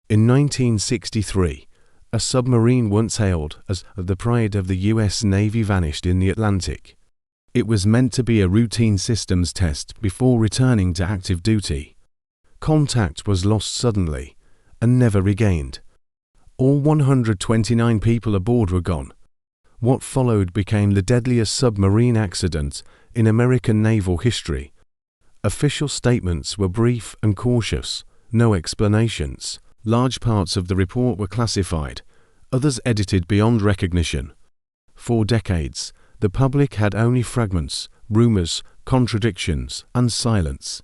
In 1963, a submarine once hailed as the pride of the US Navy vanished in the Atlantic. It was meant to be a routine systems test before returning to active duty. Contact was lost suddenly and never regained. All 129 people aboard were gone. What followed became the deadliest submarine accident in American naval history. Official statements were brief and cautious, no explanations. Large parts of the report were classified, others edited beyond recognition. For decades, the public had only fragments, rumors, contradictions, and silence.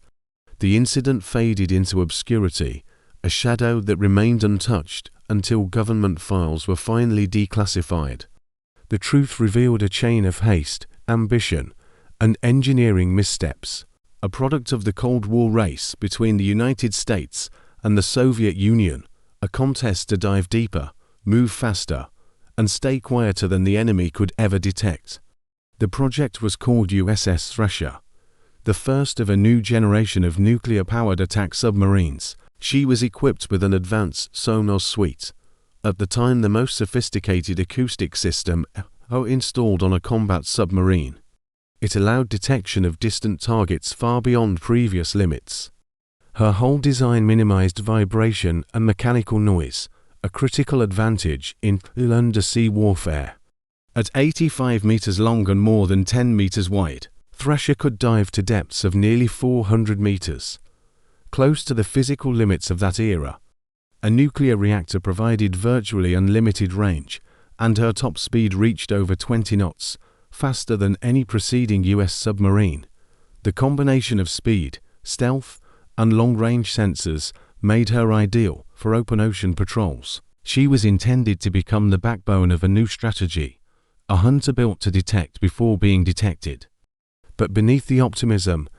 The incident faded into obscurity, a shadow that remained untouched until government files were finally declassified. The truth revealed a chain of haste, ambition, and engineering missteps, a product of the Cold War race between the United States and the Soviet Union, a contest to dive deeper, move faster, and stay quieter than the enemy could ever detect. The project was called USS Thresher, the first of a new generation of nuclear-powered attack submarines. She was equipped with an advanced sonar suite, at the time the most sophisticated acoustic system ever installed on a combat submarine. It allowed detection of distant targets far beyond previous limits. Her whole design minimized vibration and mechanical noise, a critical advantage in undersea warfare. At 85 meters long and more than 10 meters wide, Thresher could dive to depths of nearly 400 meters, close to the physical limits of that era. A nuclear reactor provided virtually unlimited range, and her top speed reached over 20 knots, faster than any preceding US submarine. The combination of speed, stealth, and long-range sensors made her ideal for open ocean patrols. She was intended to become the backbone of a new strategy, a hunter built to detect before being detected. But beneath the optimism,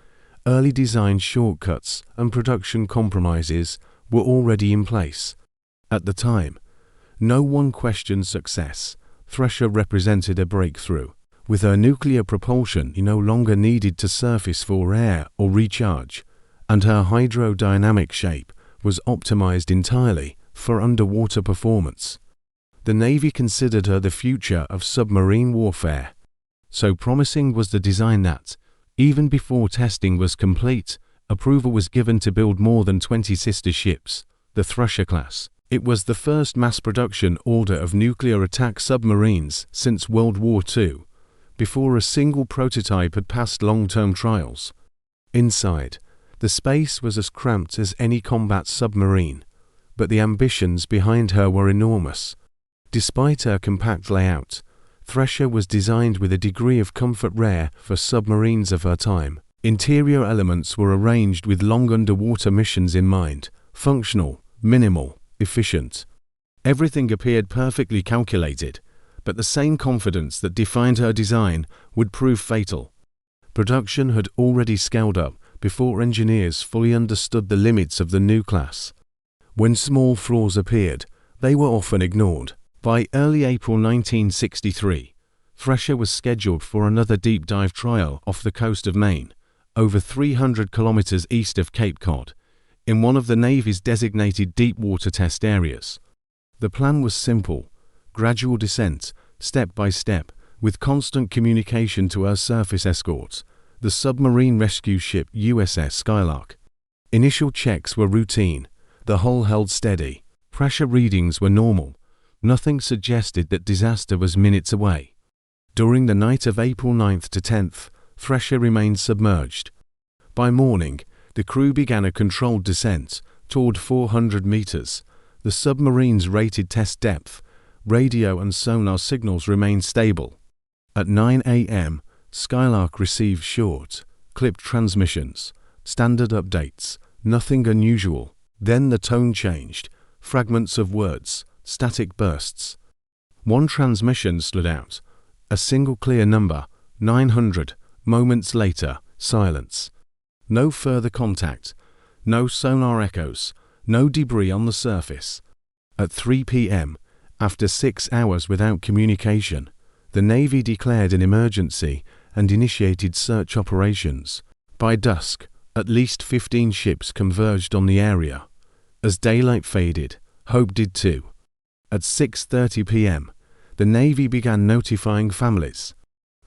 early design shortcuts and production compromises were already in place. At the time, no one questioned success. Thresher represented a breakthrough. With her nuclear propulsion, she no longer needed to surface for air or recharge, and her hydrodynamic shape was optimized entirely for underwater performance. The Navy considered her the future of submarine warfare. So promising was the design that, even before testing was complete, approval was given to build more than 20 sister ships, the Thresher class. It was the first mass production order of nuclear attack submarines since World War II, before a single prototype had passed long-term trials. Inside, the space was as cramped as any combat submarine, but the ambitions behind her were enormous. Despite her compact layout, Thresher was designed with a degree of comfort rare for submarines of her time. Interior elements were arranged with long underwater missions in mind, functional, minimal, efficient. Everything appeared perfectly calculated, but the same confidence that defined her design would prove fatal. Production had already scaled up before engineers fully understood the limits of the new class. When small flaws appeared, they were often ignored. By early April 1963, Thresher was scheduled for another deep dive trial off the coast of Maine, over 300 kilometers east of Cape Cod, in one of the Navy's designated deep water test areas. The plan was simple: gradual descent, step by step, with constant communication to her surface escorts, the submarine rescue ship USS Skylark. Initial checks were routine. The hull held steady. Pressure readings were normal. Nothing suggested that disaster was minutes away. During the night of April 9th to 10th, Thresher remained submerged. By morning, the crew began a controlled descent toward 400 meters. The submarine's rated test depth, radio and sonar signals remained stable. At 9 a.m., Skylark received short, clipped transmissions, standard updates, nothing unusual. Then the tone changed, fragments of words, static bursts. One transmission stood out, a single clear number, 900. Moments later, silence. No further contact, no sonar echoes, no debris on the surface. At 3 p.m., after 6 hours without communication, the Navy declared an emergency and initiated search operations. By dusk, at least 15 ships converged on the area. As daylight faded, Hope did too. At 6:30 p.m., the Navy began notifying families.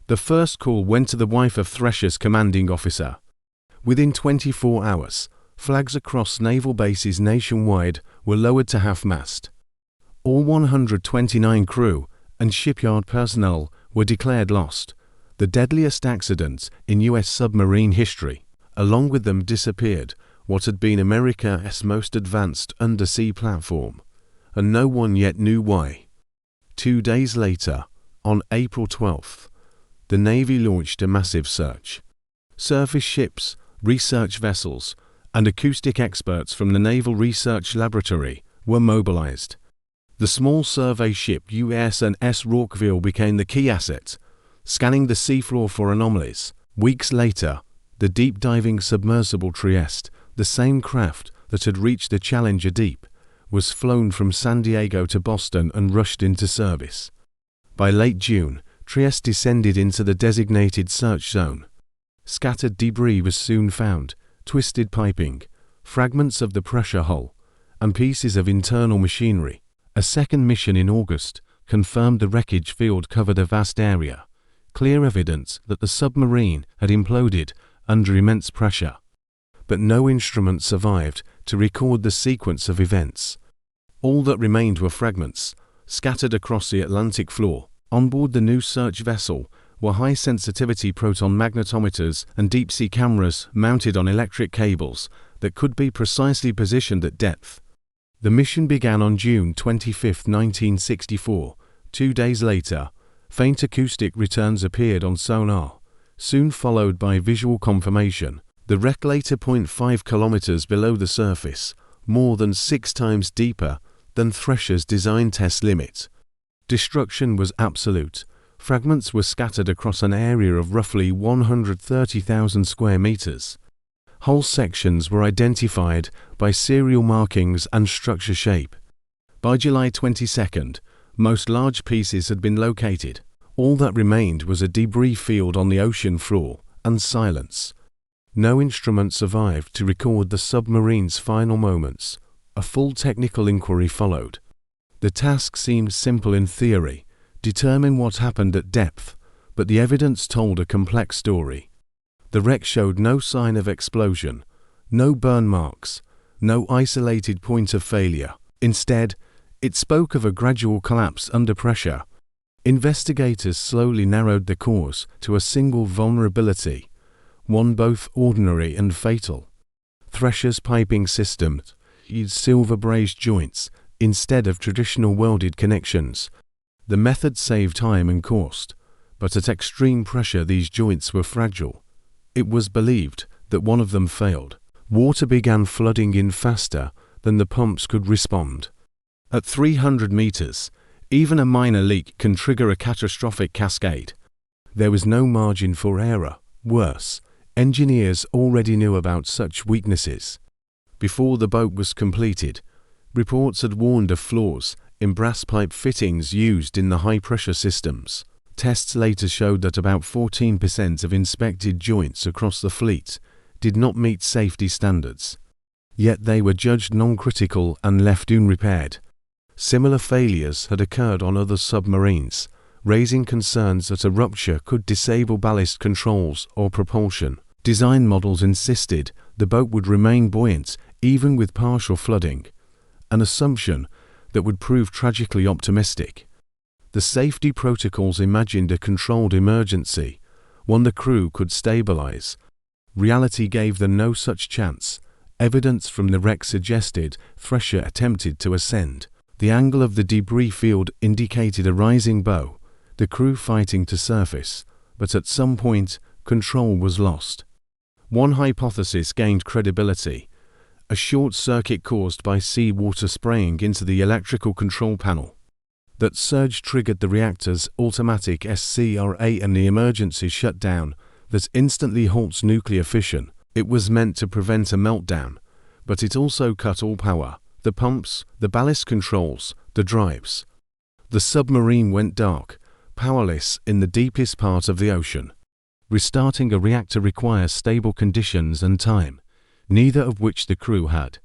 The first call went to the wife of Thresher's commanding officer. Within 24 hours, flags across naval bases nationwide were lowered to half-mast. All 129 crew and shipyard personnel were declared lost, the deadliest accident in U.S. submarine history. Along with them disappeared what had been America's most advanced undersea platform, and no one yet knew why. 2 days later, on April 12th, the Navy launched a massive search. Surface ships, research vessels, and acoustic experts from the Naval Research Laboratory were mobilized. The small survey ship USS Rourkeville became the key asset, scanning the seafloor for anomalies. Weeks later, the deep-diving submersible Trieste, the same craft that had reached the Challenger Deep, was flown from San Diego to Boston and rushed into service. By late June, Trieste descended into the designated search zone. Scattered debris was soon found, twisted piping, fragments of the pressure hull, and pieces of internal machinery. A second mission in August confirmed the wreckage field covered a vast area, clear evidence that the submarine had imploded under immense pressure. But no instrument survived to record the sequence of events. All that remained were fragments, scattered across the Atlantic floor. On board the new search vessel were high-sensitivity proton magnetometers and deep-sea cameras mounted on electric cables that could be precisely positioned at depth. The mission began on June 25, 1964. 2 days later, faint acoustic returns appeared on sonar, soon followed by visual confirmation. The wreck later 0.5 kilometers below the surface, more than 6 times deeper than Thresher's design test limit. Destruction was absolute. Fragments were scattered across an area of roughly 130,000 square meters. Hull sections were identified by serial markings and structure shape. By July 22nd, most large pieces had been located. All that remained was a debris field on the ocean floor and silence. No instrument survived to record the submarine's final moments. A full technical inquiry followed. The task seemed simple in theory, determine what happened at depth, but the evidence told a complex story. The wreck showed no sign of explosion, no burn marks, no isolated point of failure. Instead, it spoke of a gradual collapse under pressure. Investigators slowly narrowed the cause to a single vulnerability, one both ordinary and fatal. Thresher's piping system used silver brazed joints instead of traditional welded connections. The method saved time and cost, but at extreme pressure these joints were fragile. It was believed that one of them failed. Water began flooding in faster than the pumps could respond. At 300 meters, even a minor leak can trigger a catastrophic cascade. There was no margin for error. Worse, engineers already knew about such weaknesses. Before the boat was completed, reports had warned of flaws in brass pipe fittings used in the high-pressure systems. Tests later showed that about 14% of inspected joints across the fleet did not meet safety standards. Yet they were judged non-critical and left unrepaired. Similar failures had occurred on other submarines, raising concerns that a rupture could disable ballast controls or propulsion. Design models insisted the boat would remain buoyant even with partial flooding, an assumption that would prove tragically optimistic. The safety protocols imagined a controlled emergency, one the crew could stabilize. Reality gave them no such chance. Evidence from the wreck suggested Thresher attempted to ascend. The angle of the debris field indicated a rising bow, the crew fighting to surface, but at some point, control was lost. One hypothesis gained credibility: a short circuit caused by seawater spraying into the electrical control panel. That surge triggered the reactor's automatic SCRA and the emergency shutdown that instantly halts nuclear fission. It was meant to prevent a meltdown, but it also cut all power: the pumps, the ballast controls, the drives. The submarine went dark, powerless in the deepest part of the ocean. Restarting a reactor requires stable conditions and time, neither of which the crew had.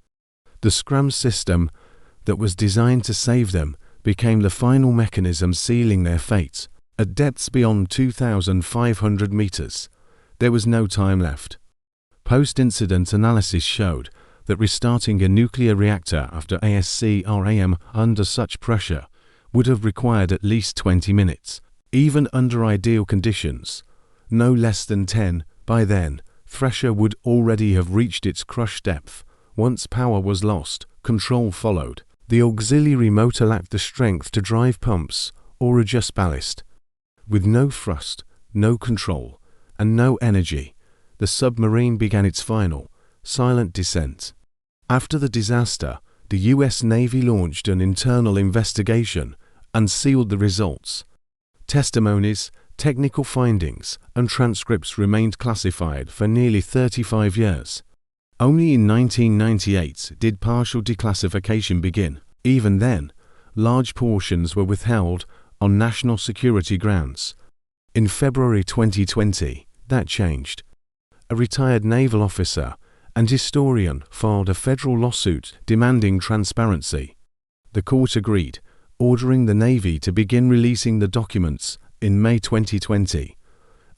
The scram system that was designed to save them became the final mechanism sealing their fate. At depths beyond 2,500 meters, there was no time left. Post-incident analysis showed that restarting a nuclear reactor after ASCRAM under such pressure would have required at least 20 minutes, even under ideal conditions, no less than 10. By then, Thresher would already have reached its crush depth. Once power was lost, control followed. The auxiliary motor lacked the strength to drive pumps or adjust ballast. With no thrust, no control, and no energy, the submarine began its final, silent descent. After the disaster, the U.S. Navy launched an internal investigation and sealed the results. Testimonies, technical findings, and transcripts remained classified for nearly 35 years. Only in 1998 did partial declassification begin. Even then, large portions were withheld on national security grounds. In February 2020, that changed. A retired naval officer and historian filed a federal lawsuit demanding transparency. The court agreed, ordering the Navy to begin releasing the documents in May 2020.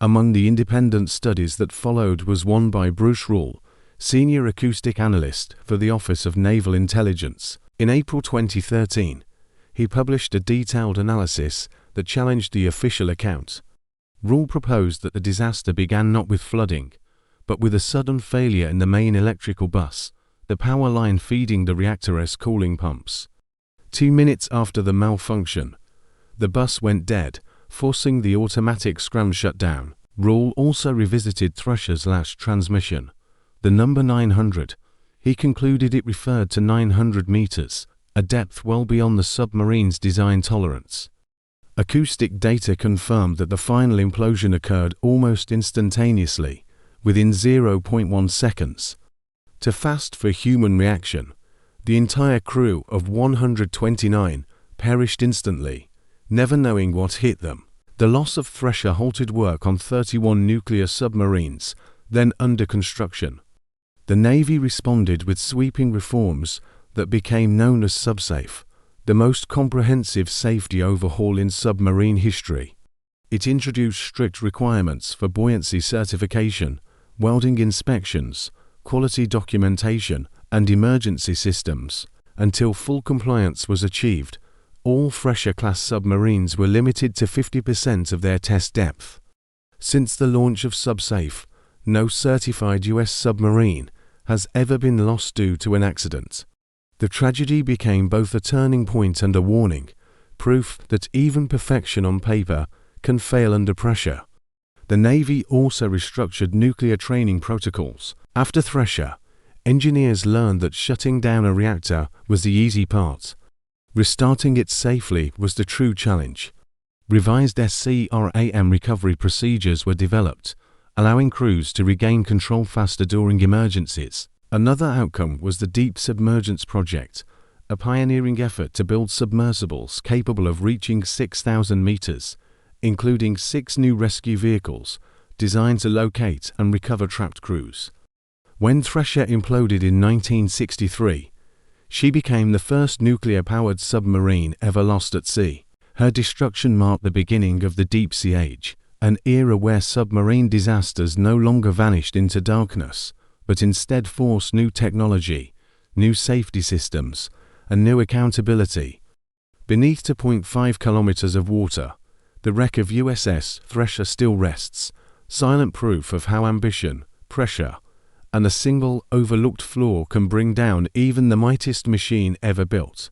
Among the independent studies that followed was one by Bruce Rule, senior acoustic analyst for the Office of Naval Intelligence. In April 2013, he published a detailed analysis that challenged the official account. Rule proposed that the disaster began not with flooding, but with a sudden failure in the main electrical bus, the power line feeding the reactor's cooling pumps. 2 minutes after the malfunction, the bus went dead, forcing the automatic scram shutdown. Rule also revisited Thresher's last transmission, the number 900. He concluded it referred to 900 meters, a depth well beyond the submarine's design tolerance. Acoustic data confirmed that the final implosion occurred almost instantaneously, within 0.1 seconds. Too fast for human reaction, the entire crew of 129 perished instantly, never knowing what hit them. The loss of Thresher halted work on 31 nuclear submarines, then under construction. The Navy responded with sweeping reforms that became known as SubSafe, the most comprehensive safety overhaul in submarine history. It introduced strict requirements for buoyancy certification, welding inspections, quality documentation, and emergency systems. Until full compliance was achieved, all Thresher-class submarines were limited to 50% of their test depth. Since the launch of SubSafe, no certified U.S. submarine has ever been lost due to an accident. The tragedy became both a turning point and a warning, proof that even perfection on paper can fail under pressure. The Navy also restructured nuclear training protocols. After Thresher, engineers learned that shutting down a reactor was the easy part. Restarting it safely was the true challenge. Revised SCRAM recovery procedures were developed, allowing crews to regain control faster during emergencies. Another outcome was the Deep Submergence Project, a pioneering effort to build submersibles capable of reaching 6,000 meters, including 6 new rescue vehicles designed to locate and recover trapped crews. When Thresher imploded in 1963, she became the first nuclear-powered submarine ever lost at sea. Her destruction marked the beginning of the Deep Sea Age, an era where submarine disasters no longer vanished into darkness, but instead forced new technology, new safety systems, and new accountability. Beneath 2.5 kilometers of water, the wreck of USS Thresher still rests, silent proof of how ambition, pressure, and a single overlooked flaw can bring down even the mightiest machine ever built.